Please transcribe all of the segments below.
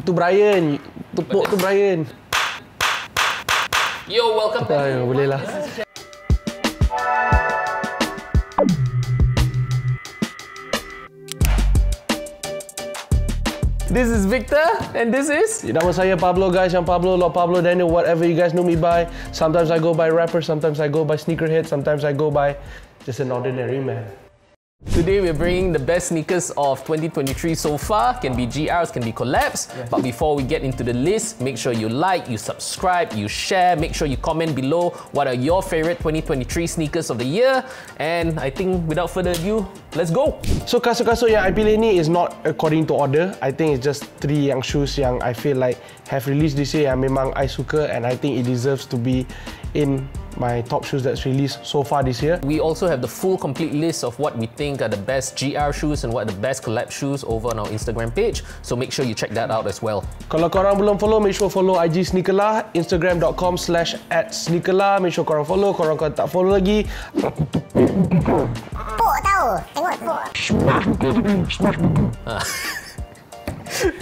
Itu Brian. Tepuk tu Brian. Yo, welcome back. Boleh lah. This is Victor, and this is... Nama saya Pablo, guys. Yang Pablo, Lord Pablo, Daniel, whatever you guys know me by. Sometimes I go by rapper, sometimes I go by sneakerhead, sometimes I go by just an ordinary man. Today we're bringing the best sneakers of 2023 so far. Can be GRs, can be collabs. Yeah. But before we get into the list, make sure you like, you subscribe, you share. Make sure you comment below what are your favorite 2023 sneakers of the year. And I think without further ado, let's go. So kasut-kasut yang I pilih ni is not according to order. I think it's just 3 yang shoes yang I feel like have released this year yang memang I suka, and I think it deserves to be in my top shoes that's released so far this year. We also have the full complete list of what we think are the best GR shoes and what are the best collab shoes over on our Instagram page. So make sure you check that out as well. Kalau korang belum follow, make sure follow IG SneakerLAH, Instagram.com/@SneakerLAH. Make sure korang follow. Korang tak follow lagi, Pok tahu. Tengok pok.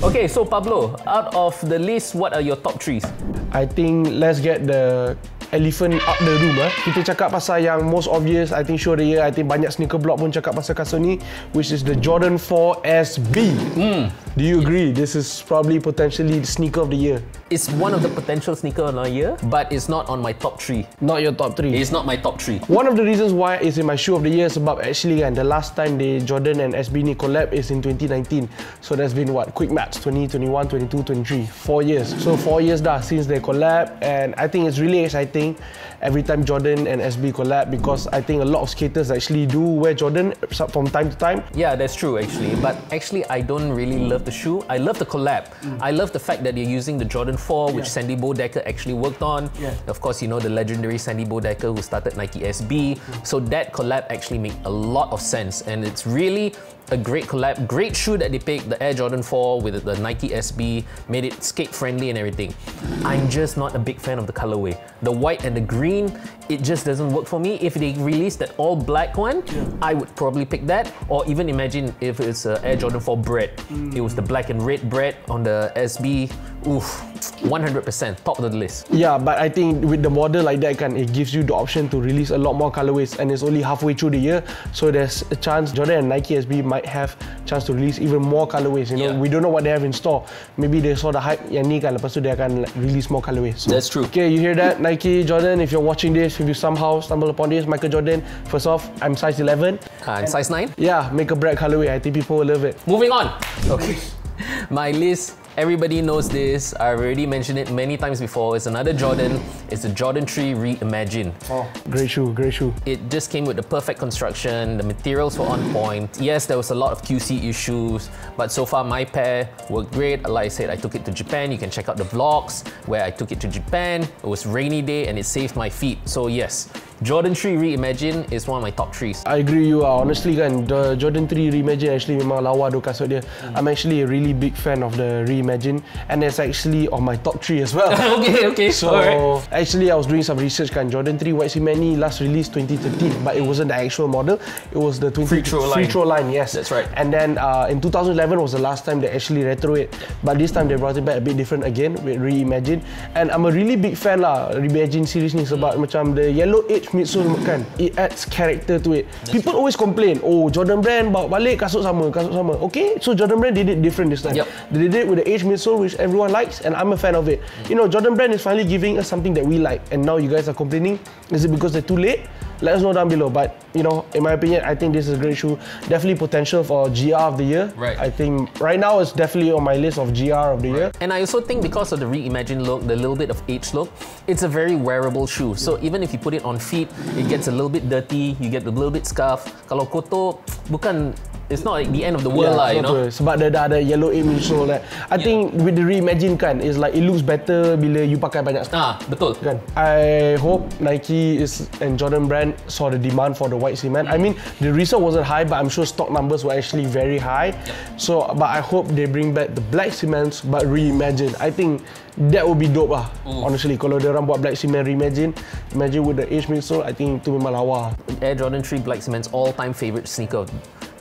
Okay, so Pablo, out of the list, what are your top 3s? I think let's get the elephant out the room. Kita cakap pasal yang most obvious, I think show of the year. I think banyak sneaker blog pun cakap pasal kasut ni, which is the Jordan 4 SB. Do you agree? This is probably potentially the sneaker of the year. It's one of the potential sneaker of the year, but it's not on my top 3. Not your top 3. It's not my top 3. One of the reasons why it's in my shoe of the year sebab actually kan, the last time they Jordan and SB ni collab is in 2019. So that's been what? Quick maths, 2021, 22, 23. 4 years. So 4 years dah since they collab, and I think it's really exciting every time Jordan and SB collab, because I think a lot of skaters actually do wear Jordan from time to time. Yeah, that's true actually. But actually, I don't really love the shoe. I love the collab. I love the fact that they're using the Jordan 4, which Sandy Bodecker actually worked on. Of course, you know the legendary Sandy Bodecker who started Nike SB. So that collab actually made a lot of sense, and it's really a great collab, great shoe that they picked, the Air Jordan 4 with the Nike SB, made it skate friendly and everything. I'm just not a big fan of the colorway. The white and the green, it just doesn't work for me. If they released that all black one, I would probably pick that, or even imagine if it's Air Jordan 4 bread. It was the black and red bread on the SB. Oof, 100% top of the list. Yeah, but I think with the model like that, it gives you the option to release a lot more colorways, and it's only halfway through the year, so there's a chance Jordan and Nike SB might have chance to release even more colorways. You know, we don't know what they have in store. Maybe they saw the hype yang ni kan, lepas tu dia akan release more colorways. So, that's true. Okay, you hear that? Nike, Jordan, if you're watching this, if you somehow stumble upon this, Michael Jordan, first off, I'm size 11. And size 9? Yeah, make a bread colorway. I think people will love it. Moving on. Okay. My list, everybody knows this. I've already mentioned it many times before. It's another Jordan. It's the Jordan 3 Reimagined. Oh, great shoe, great shoe. It just came with the perfect construction. The materials were on point. Yes, there was a lot of QC issues, but so far my pair worked great. Like I said, I took it to Japan. You can check out the vlogs where I took it to Japan. It was rainy day and it saved my feet. So yes, Jordan 3 Reimagined is one of my top 3s. I agree you are. Honestly kan, the Jordan 3 Reimagined actually memang lawa tu kasut dia. I'm actually a really big fan of the Reimagined, and it's actually on my top 3 as well. Okay. So actually I was doing some research kan. Jordan 3 White Cement ni last released 2013, but it wasn't the actual model. It was the free throw line. Yes, that's right. And then in 2011 was the last time they actually retro it, but this time they brought it back a bit different again with Reimagined. And I'm a really big fan lah Reimagined series ni sebab macam the yellow edge midsole kan, it adds character to it. People always complain, oh Jordan brand bawa balik kasut sama. Okay, so Jordan brand did it different this time. They did it with the edge midsole, which everyone likes, and I'm a fan of it. You know, Jordan brand is finally giving us something that we like, and now you guys are complaining. Is it because they're too late? Let us know down below. But you know, in my opinion, I think this is a great shoe. Definitely potential for GR of the year. Right. I think right now it's definitely on my list of GR of the year. And I also think because of the Reimagined look, the little bit of age look, it's a very wearable shoe. So even if you put it on feet, it gets a little bit dirty, you get a little bit scuff. Kalau kotor, bukan, it's not like the end of the world lah, you know. Sebab dia dah ada yellow edge midsole that. I think with the Reimagined kan, it's like it looks better bila you pakai banyak. Betul. Kan? I hope Nike and Jordan brand saw the demand for the white cement. I mean, the resale wasn't high, but I'm sure stock numbers were actually very high. So, but I hope they bring back the black cements but Reimagined. I think that would be dope lah. Honestly, kalau dia orang buat black cement Reimagined, imagine with the edge midsole, I think itu memang lawa. Air Jordan 3 Black Cement's all-time favorite sneaker.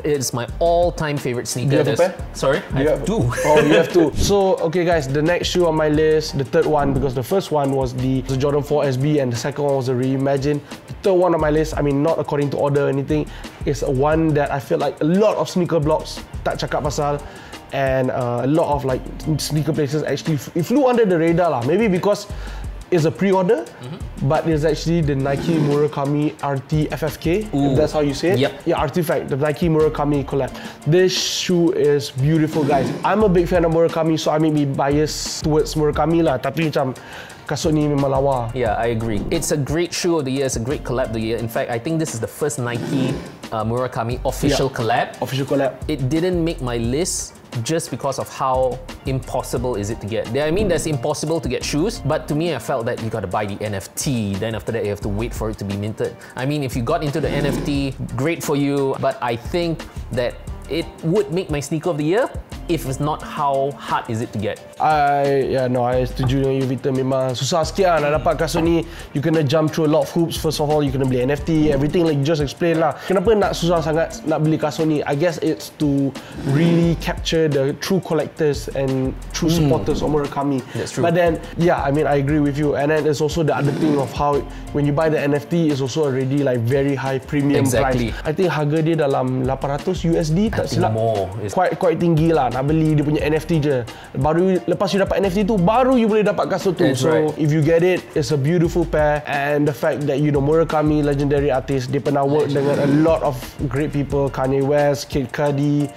It's my all-time favorite sneaker. Do you have a pair? Sorry? I have two. Oh, you have two. So, okay guys, the next shoe on my list, the third one, because the first one was the Jordan 4 SB and the second one was the Reimagined. The third one on my list, I mean not according to order or anything, is one that I feel like a lot of sneaker blogs tak cakap pasal, and a lot of like sneaker places actually it flew under the radar lah. Maybe because it's a pre-order, but it's actually the Nike Murakami RT FFK, if that's how you say it. Yep. Yeah, Artifact, the Nike Murakami collab. This shoe is beautiful, guys. I'm a big fan of Murakami, so I may be biased towards Murakami lah. Tapi macam kasut ni memang lawa. Yeah, I agree. It's a great shoe of the year. It's a great collab of the year. In fact, I think this is the first Nike Murakami official collab. Official collab. It didn't make my list just because of how impossible is it to get. I mean, there's impossible to get shoes, but to me, I felt that you got to buy the NFT. Then after that, you have to wait for it to be minted. I mean, if you got into the NFT, great for you, but I think that it would make my sneaker of the year if it's not how hard is it to get. I setuju dengan you, Victor. Memang susah sikit lah nak dapat kasut ni. You kena jump through a lot of hoops. First of all, you kena beli NFT, everything like you just explain lah. Kenapa nak susah sangat nak beli kasut ni? I guess it's to really capture the true collectors and true supporters of Murakami. That's true. But then, yeah, I mean, I agree with you. And then there's also the other thing of how when you buy the NFT, it's also already like very high premium Exactly. price. I think harga dia dalam 800 USD, tak silap. More. Quite tinggi lah. Nak beli dia punya NFT je. Baru lepas you dapat NFT tu, baru you boleh dapat kasut tu. That's so right. if you get it, it's a beautiful pair. And the fact that Murakami, legendary artist, dia pernah work dengan a lot of great people, Kanye West, Kid Cudi,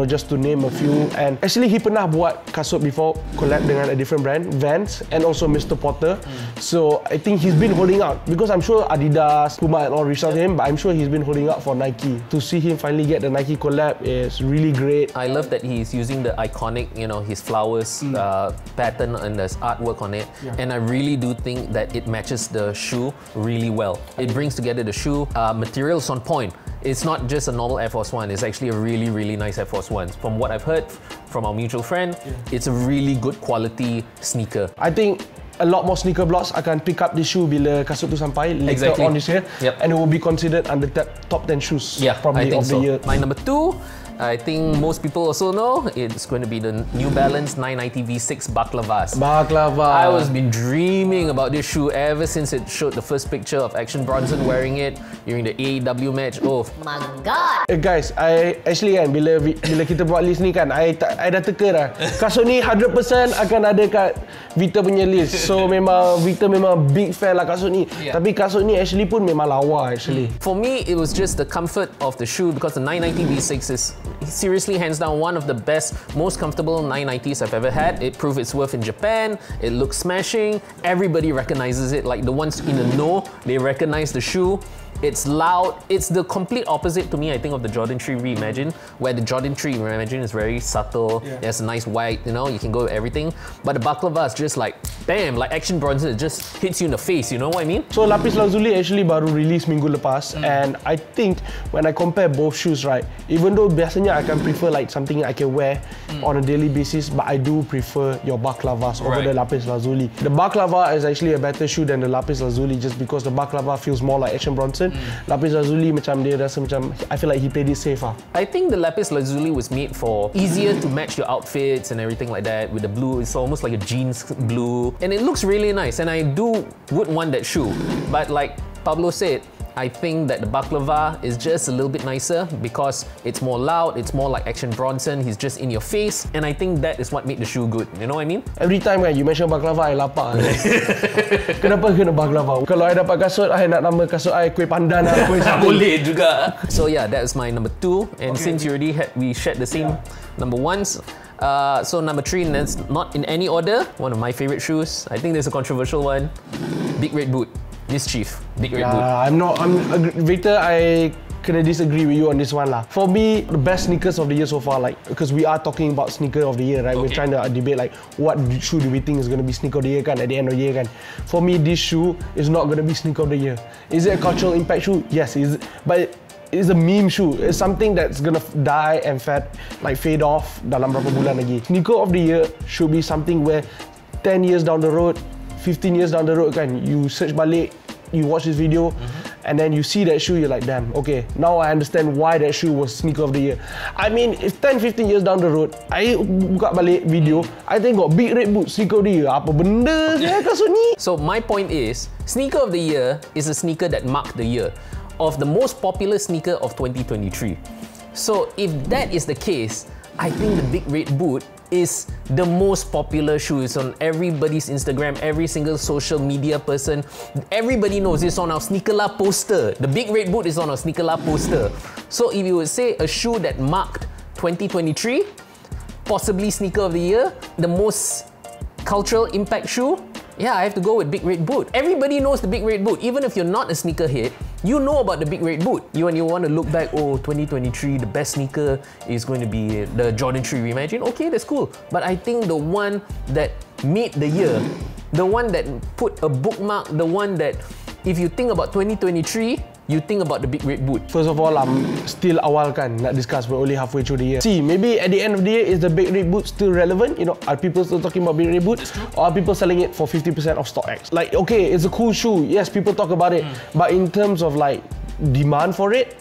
just to name a few. And actually he pernah buat kasut before, collab dengan a different brand, Vans, and also Mr. Porter. So I think he's been holding out, because I'm sure Adidas, Puma and all reached out to him, but I'm sure he's been holding out for Nike. To see him finally get the Nike collab is really great. I love that he's using the iconic, his flowers pattern and there's artwork on it. Yeah. And I really do think that it matches the shoe really well. It brings together the shoe, materials on point. It's not just a normal Air Force One, it's actually a really, really nice Air Force One. From what I've heard from our mutual friend, it's a really good quality sneaker. I think a lot more sneaker blogs akan pick up this shoe bila kasut tu sampai later on this year. Yep. And it will be considered under top 10 shoes probably of the year. My number 2, I think most people also know, it's going to be the New Balance 990 V6 Baklavas. Baklava. I was been dreaming about this shoe ever since it showed the first picture of Action Bronson wearing it during the AEW match. Oh my god! Guys, I actually kan bila kita buat list ni kan, I dah teka dah. Kasut ni 100% akan ada kat Victor punya list. So memang Victor memang big fan lah kasut ni. Tapi kasut ni actually pun memang lawa actually. For me, it was just the comfort of the shoe, because the 990 V6 is seriously hands down one of the best, most comfortable 990s I've ever had. It proved its worth in Japan. It looks smashing. Everybody recognizes it. Like the ones in the know, they recognize the shoe. It's loud. It's the complete opposite to me, I think, of the Jordan 3 Reimagined, where the Jordan 3 Reimagined is very subtle. It has a nice white, you can go with everything. But the Baklava is just like, bam, like Action Bronson, it just hits you in the face, you know what I mean? So lapis lazuli actually baru release minggu lepas, and I think when I compare both shoes, right, even though biasanya I can prefer like something I can wear on a daily basis, but I do prefer your Baklavas over the lapis lazuli. The Baklava is actually a better shoe than the lapis lazuli, just because the Baklava feels more like Action Bronson. Lapis lazuli macam dia rasa macam, I feel like he played it safe. I think the lapis lazuli was made for easier to match your outfits and everything like that. With the blue, it's almost like a jeans blue, and it looks really nice, and I would want that shoe. But like Pablo said, I think that the Baklava is just a little bit nicer because it's more loud, it's more like Action Bronson, he's just in your face, and I think that is what made the shoe good, you know what I mean? Every time kan you mention Baklava, I lapar. Kenapa kena Baklava? Kalau I dapat kasut, I nak nama kasut I kuih pandan lah, kuih sapi. Boleh juga. So yeah, that is my number 2, and since you already we shared the same number 1s, so number 3, and that's not in any order, one of my favorite shoes. I think there's a controversial one. Big Red Boot. Mischief. Big Red Boot. Victor, I kena disagree with you on this one lah. For me, the best sneakers of the year so far, like, because we are talking about sneaker of the year, right? We're trying to debate like what shoe do we think is going to be sneaker of the year kan at the end of the year kan. For me, this shoe is not going to be sneaker of the year. Is it a cultural impact shoe? Yes, but it's a meme shoe. It's something that's gonna die and fade off dalam berapa bulan lagi. Sneaker of the year should be something where 10 years down the road, 15 years down the road kan, you search balik, you watch this video, and then you see that shoe, you're like, damn, okay, now I understand why that shoe was sneaker of the year. I mean, if 10-15 years down the road, I buka balik video, I tengok Big Red Boot sneaker of the year. Apa benda sih kasut ni? So my point is, sneaker of the year is a sneaker that marked the year of the most popular sneaker of 2023. So if that is the case, I think the Big Red Boot is the most popular shoe. It's on everybody's Instagram, every single social media person. Everybody knows it's on our SneakerLAH poster. The Big Red Boot is on our SneakerLAH poster. So if you would say a shoe that marked 2023, possibly sneaker of the year, the most cultural impact shoe, yeah, I have to go with Big Red Boot. Everybody knows the Big Red Boot. Even if you're not a sneakerhead, you know about the Big Red Boot. When you want to look back, oh, 2023, the best sneaker is going to be the Jordan 3 Reimagined. Okay, that's cool. But I think the one that made the year, the one that put a bookmark, the one that, if you think about 2023, you think about the Big Red Boot. First of all, I'm still awal kan nak discuss. We're only halfway through the year. See, maybe at the end of the year, is the Big Red Boot still relevant? You know, are people still talking about Big Red Boot? Or are people selling it for 50% of StockX? Like, okay, it's a cool shoe. Yes, people talk about it. But in terms of like demand for it,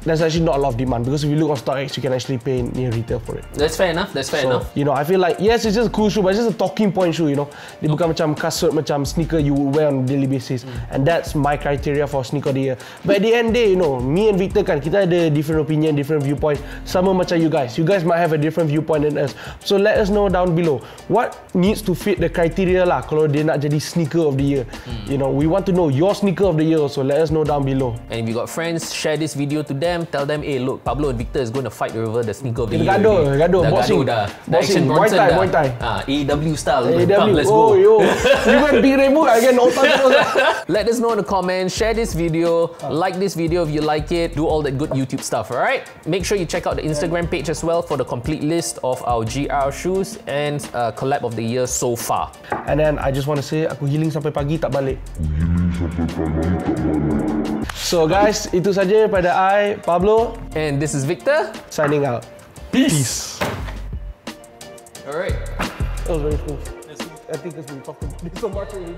there's actually not a lot of demand, because if you look on StockX, you can actually pay near retail for it. That's fair enough. That's fair enough. You know, I feel like, yes, it's just a cool shoe, but it's just a talking point shoe, you know. Dia bukan macam kasut, macam sneaker you would wear on a daily basis. And that's my criteria for sneaker of the year. But at the end of the day, you know, me and Victor kan, kita ada different opinion, different viewpoint. Sama macam you guys. You guys might have a different viewpoint than us. So let us know down below, what needs to fit the criteria lah kalau dia nak jadi sneaker of the year. You know, we want to know your sneaker of the year also. Let us know down below. And if you got friends, share this video to them. Tell them, hey, look, Pablo and Victor is going to fight over the sneaker of the year. Gaduh, boxing. Boxing, Muay Thai. AEW style. AEW, let's go. go. Yo. You got Big Red Boot, I get no time. Let us know in the comments, share this video, like this video if you like it, do all that good YouTube stuff, alright? Make sure you check out the Instagram page as well for the complete list of our GR shoes and collab of the year so far. And then I just want to say, aku healing sampai pagi tak balik. So guys, itu saja pada I, Pablo. And this is Victor. Signing out. Peace. Alright. That was very cool. I think because we talked about this so much already.